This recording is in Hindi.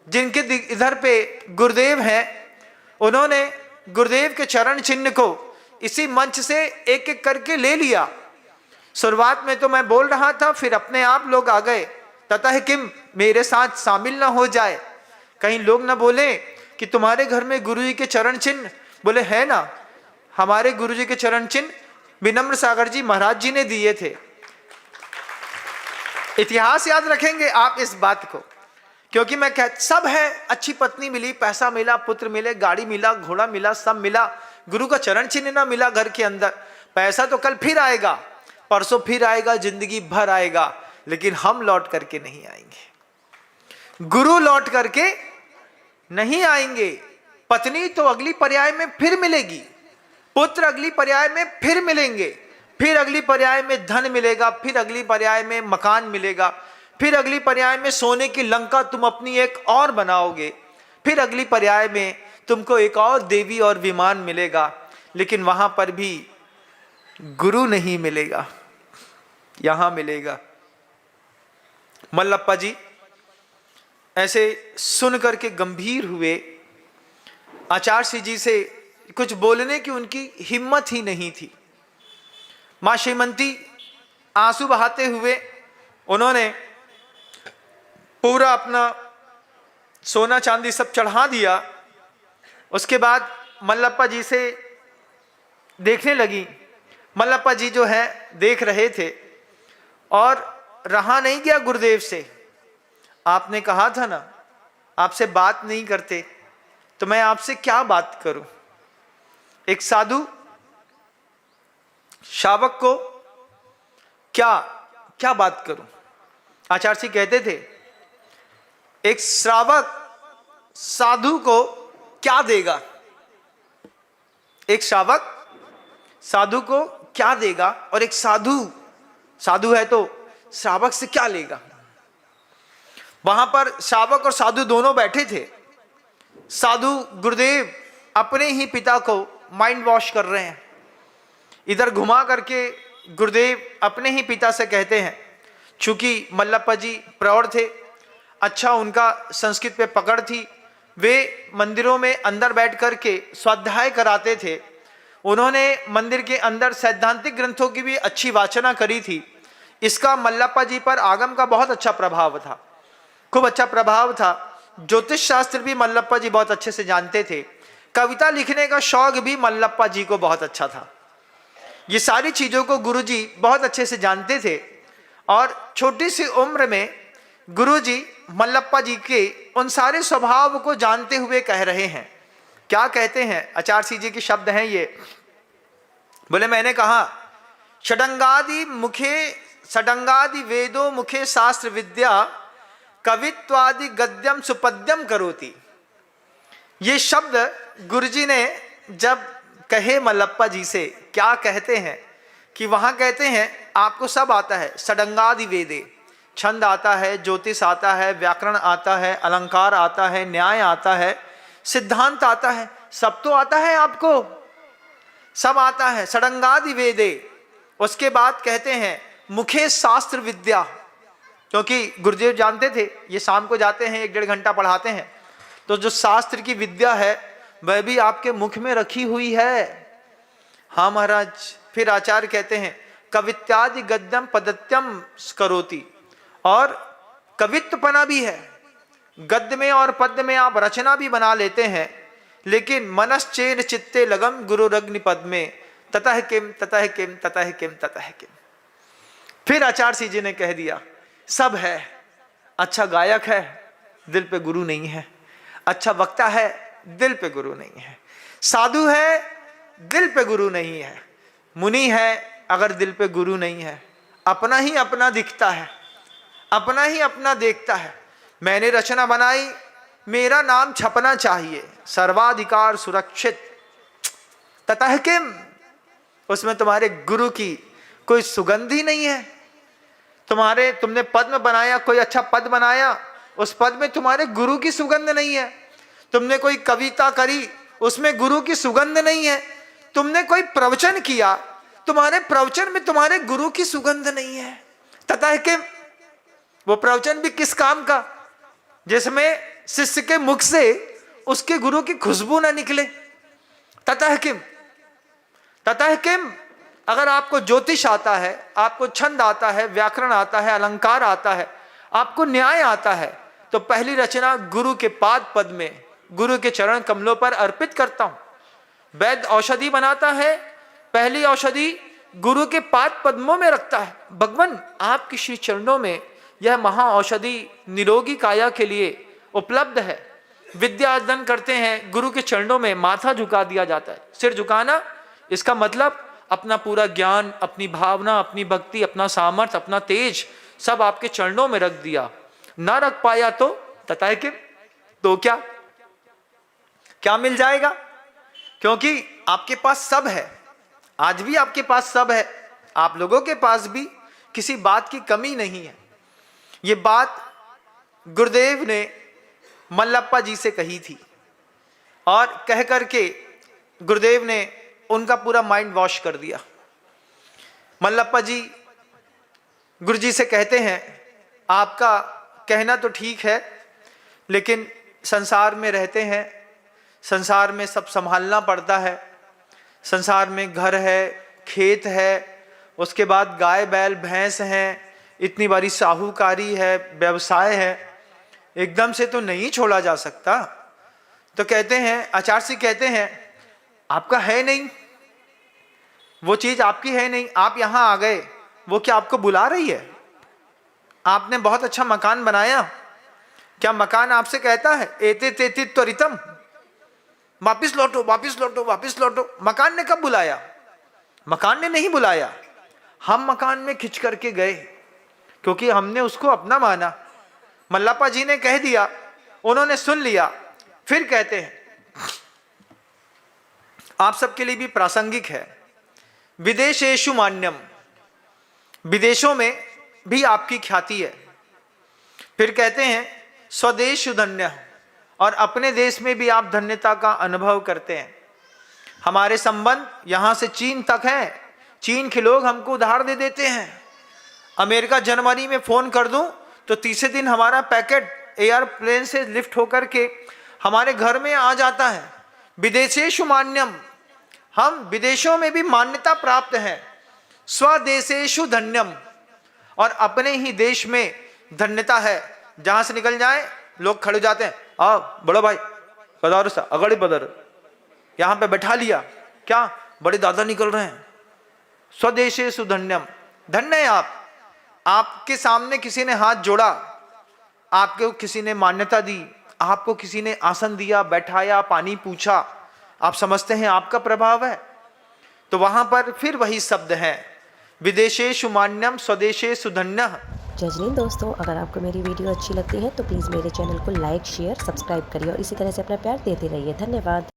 जिनके इधर पे गुरुदेव हैं, उन्होंने गुरुदेव के चरण चिन्ह को इसी मंच से एक एक करके ले लिया। शुरुआत में तो मैं बोल रहा था, फिर अपने आप लोग आ गए, ततः किम मेरे साथ शामिल ना हो जाए, कहीं लोग ना बोले कि तुम्हारे घर में गुरु जी के चरण चिन्ह। बोले है ना, हमारे गुरु जी के चरण चिन्ह विनम्र सागर जी महाराज जी ने दिए थे। इतिहास याद रखेंगे आप इस बात को, क्योंकि मैं कह सब है, अच्छी पत्नी मिली, पैसा मिला, पुत्र मिले, गाड़ी मिला, घोड़ा मिला, सब मिला, गुरु का चरण चिन्ह ना मिला घर के अंदर। पैसा तो कल फिर आएगा, परसों फिर आएगा, जिंदगी भर आएगा, लेकिन हम लौट करके नहीं आएंगे, गुरु लौट करके नहीं आएंगे। पत्नी तो अगली पर्याय में फिर मिलेगी, पुत्र अगली पर्याय में फिर मिलेंगे, फिर अगली पर्याय में धन मिलेगा, फिर अगली पर्याय में मकान मिलेगा, फिर अगली पर्याय में सोने की लंका तुम अपनी एक और बनाओगे, फिर अगली पर्याय में तुमको एक और देवी और विमान मिलेगा, लेकिन वहां पर भी गुरु नहीं मिलेगा, यहां मिलेगा। मल्लप्पा जी ऐसे सुन करके गंभीर हुए। आचार्य जी से कुछ बोलने की उनकी हिम्मत ही नहीं थी। मां श्रीमंती आंसू बहाते हुए उन्होंने पूरा अपना सोना चांदी सब चढ़ा दिया। उसके बाद मल्लप्पा जी से देखने लगी। मल्लप्पा जी जो है देख रहे थे और रहा नहीं गया गुरुदेव से। आपने कहा था ना आपसे बात नहीं करते, तो मैं आपसे क्या बात करूं। एक साधु शावक को क्या क्या बात करूं। आचार्य जी कहते थे एक श्रावक साधु को क्या देगा, एक श्रावक साधु को क्या देगा, और एक साधु है तो श्रावक से क्या लेगा। वहां पर श्रावक और साधु दोनों बैठे थे। साधु गुरुदेव अपने ही पिता को माइंड वॉश कर रहे हैं। इधर घुमा करके गुरुदेव अपने ही पिता से कहते हैं, चूंकि मल्लप्पा जी प्रौढ़ थे, अच्छा उनका संस्कृत पे पकड़ थी, वे मंदिरों में अंदर बैठ करके स्वाध्याय कराते थे। उन्होंने मंदिर के अंदर सैद्धांतिक ग्रंथों की भी अच्छी वाचना करी थी। इसका मल्लप्पा जी पर आगम का बहुत अच्छा प्रभाव था, खूब अच्छा प्रभाव था। ज्योतिष शास्त्र भी मल्लप्पा जी बहुत अच्छे से जानते थे। कविता लिखने का शौक भी मल्लप्पा जी को बहुत अच्छा था। ये सारी चीजों को गुरुजी बहुत अच्छे से जानते थे। और छोटी सी उम्र में गुरुजी मल्लप्पा जी के उन सारे स्वभाव को जानते हुए कह रहे हैं। क्या कहते हैं आचार्य जी के शब्द हैं ये। बोले मैंने कहा षडंगादि वेदो मुखे शास्त्र विद्या कवित्वादि गद्यम सुपद्यम करोति। ये शब्द गुरुजी ने जब कहे मल्लप्पा जी से, क्या कहते हैं कि वहां कहते हैं आपको सब आता है, षडंगादि वेदे, छंद आता है, ज्योतिष आता है, व्याकरण आता है, अलंकार आता है, न्याय आता है, सिद्धांत आता है, सब तो आता है आपको, सब आता है, षडंगादि वेदे। उसके बाद कहते हैं मुखे शास्त्र विद्या, क्योंकि गुरुदेव जानते थे ये शाम को जाते हैं 1-1.5 घंटा पढ़ाते हैं, तो जो शास्त्र की विद्या है वह भी आपके मुख में रखी हुई है। हाँ महाराज। फिर आचार्य कहते हैं कवित्यादि गद्यम पदत्यम करोति, और कवित्वपना भी है, गद्य में और पद्य में आप रचना भी बना लेते हैं, लेकिन मनश्चेन चित्ते लगम गुरुरग्नि पद में ततः किम ततः किम ततः किम ततः किम। फिर आचार्य जी ने कह दिया सब है, अच्छा गायक है दिल पे गुरु नहीं है, अच्छा वक्ता है दिल पे गुरु नहीं है, साधु है दिल पे गुरु नहीं है, मुनि है अगर दिल पे गुरु नहीं है, अपना ही अपना दिखता है, अपना ही अपना देखता है। मैंने रचना बनाई, मेरा नाम छपना चाहिए, सर्वाधिकार सुरक्षित, ततः किम, उसमें तुम्हारे गुरु की कोई सुगंध ही नहीं है। तुमने पद्म बनाया, कोई अच्छा पद बनाया, उस पद में तुम्हारे गुरु की सुगंध नहीं है। तुमने कोई कविता करी, उसमें गुरु की सुगंध नहीं है। तुमने कोई प्रवचन किया, तुम्हारे प्रवचन में तुम्हारे गुरु की सुगंध नहीं है। तथा कि वो प्रवचन भी किस काम का, जिसमें शिष्य के मुख से उसके गुरु की खुशबू ना निकले। ततः किम, अगर आपको ज्योतिष आता है, आपको छंद आता है, व्याकरण आता है, अलंकार आता है, आपको न्याय आता है, तो पहली रचना गुरु के पाद पद में, गुरु के चरण कमलों पर अर्पित करता हूं। वैद्य औषधि बनाता है, पहली औषधि गुरु के पाद पद्मों में रखता है। भगवान आपके श्री चरणों में यह महा औषधि निरोगी काया के लिए उपलब्ध है। विद्या अर्जन करते हैं, गुरु के चरणों में माथा झुका दिया जाता है। सिर झुकाना इसका मतलब अपना पूरा ज्ञान, अपनी भावना, अपनी भक्ति, अपना सामर्थ्य, अपना तेज सब आपके चरणों में रख दिया। ना रख पाया तो तथा कि तो क्या मिल जाएगा? क्योंकि आपके पास सब है, आज भी आपके पास सब है, आप लोगों के पास भी किसी बात की कमी नहीं है। ये बात गुरुदेव ने मल्लप्पा जी से कही थी और कह करके गुरुदेव ने उनका पूरा माइंड वॉश कर दिया। मल्लप्पा जी गुरु जी से कहते हैं, आपका कहना तो ठीक है, लेकिन संसार में रहते हैं, संसार में सब संभालना पड़ता है, संसार में घर है, खेत है, उसके बाद गाय बैल भैंस हैं, इतनी बड़ी साहूकारी है, व्यवसाय है, एकदम से तो नहीं छोड़ा जा सकता। तो कहते हैं, आचार्य जी कहते हैं, आपका है नहीं, वो चीज आपकी है नहीं, आप यहां आ गए, वो क्या आपको बुला रही है? आपने बहुत अच्छा मकान बनाया, क्या मकान आपसे कहता है एते तेति त्वरितम, वापिस लौटो वापिस लौटो वापिस लौटो? मकान ने कब बुलाया? मकान ने नहीं बुलाया, हम मकान में खिंच करके गए क्योंकि हमने उसको अपना माना। मल्लप्पा जी ने कह दिया, उन्होंने सुन लिया। फिर कहते हैं, आप सबके लिए भी प्रासंगिक है, विदेशेषु मान्यम, विदेशों में भी आपकी ख्याति है। फिर कहते हैं, स्वदेशु धन्य, और अपने देश में भी आप धन्यता का अनुभव करते हैं। हमारे संबंध यहां से चीन तक हैं, चीन के लोग हमको उधार दे देते हैं। अमेरिका जनवरी में फोन कर दूं तो तीसरे दिन हमारा पैकेट एयरप्लेन से लिफ्ट होकर के हमारे घर में आ जाता है। विदेशेषु मान्यम, हम विदेशों में भी मान्यता प्राप्त हैं। स्वदेशेषु धन्यम, और अपने ही देश में धन्यता है। जहां से निकल जाए लोग खड़े जाते हैं, आओ बड़ो भाई पधारो सा अगड़ी पधारो, यहां पे बैठा लिया, क्या बड़े दादा निकल रहे हैं। स्वदेशेषु धन्यम, धन्य है आप, आपके सामने किसी ने हाथ जोड़ा, आपको किसी ने मान्यता दी, आपको किसी ने आसन दिया, बैठाया, पानी पूछा, आप समझते हैं आपका प्रभाव है। तो वहां पर फिर वही शब्द है, विदेशेषु मान्यम स्वदेशेषु धन्यः। जजनीन दोस्तों, अगर आपको मेरी वीडियो अच्छी लगती है तो प्लीज़ मेरे चैनल को लाइक शेयर सब्सक्राइब करिए और इसी तरह से अपना प्यार देते रहिए। धन्यवाद।